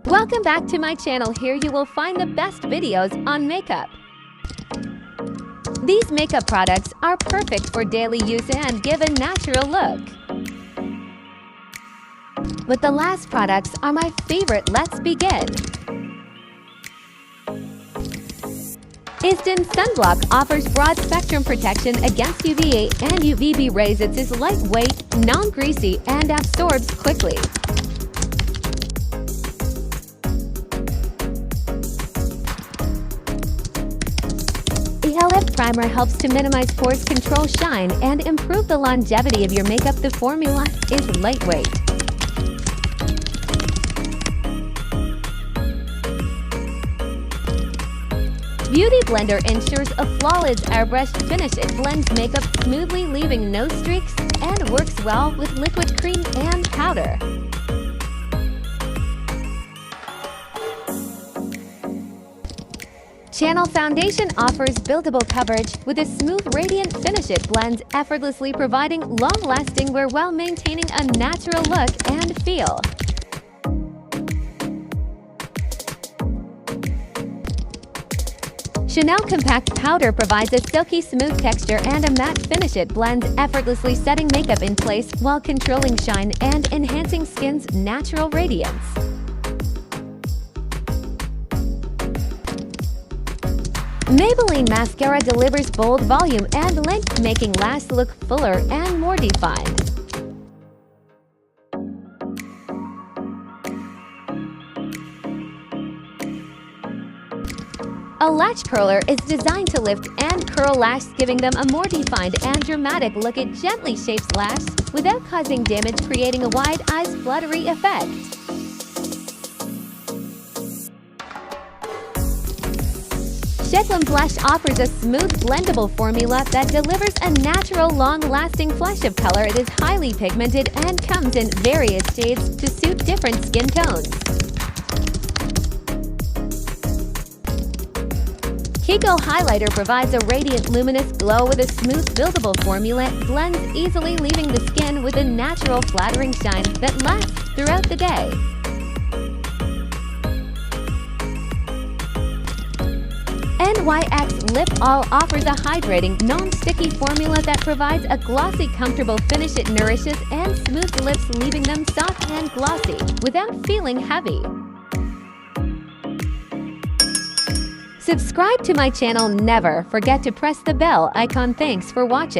Welcome back to my channel. Here you will find the best videos on makeup. These makeup products are perfect for daily use and give a natural look. But the last products are my favorite. Let's begin. Isdin Sunblock offers broad spectrum protection against UVA and UVB rays. It is lightweight, non-greasy, and absorbs quickly. ELF Primer helps to minimize pores, control shine, and improve the longevity of your makeup. The formula is lightweight. Beauty Blender ensures a flawless airbrushed finish. It blends makeup smoothly, leaving no streaks, and works well with liquid cream and powder. Channel Foundation offers buildable coverage with a smooth, radiant finish. It blends effortlessly, providing long-lasting wear while maintaining a natural look and feel. Chanel Compact Powder provides a silky smooth texture and a matte finish. It blends effortlessly, setting makeup in place while controlling shine and enhancing skin's natural radiance. Maybelline Mascara delivers bold volume and length, making lashes look fuller and more defined. A lash curler is designed to lift and curl lashes, giving them a more defined and dramatic look. It gently shapes lashes without causing damage, creating a wide eyes fluttery effect. Shetland Blush offers a smooth, blendable formula that delivers a natural, long-lasting flash of color. It is highly pigmented and comes in various shades to suit different skin tones. Kiko Highlighter provides a radiant, luminous glow with a smooth, buildable formula. It blends easily, leaving the skin with a natural, flattering shine that lasts throughout the day. NYX Lip All offers a hydrating, non-sticky formula that provides a glossy, comfortable finish. It nourishes and smooths lips, leaving them soft and glossy without feeling heavy. Subscribe to my channel. Never forget to press the bell icon. Thanks for watching.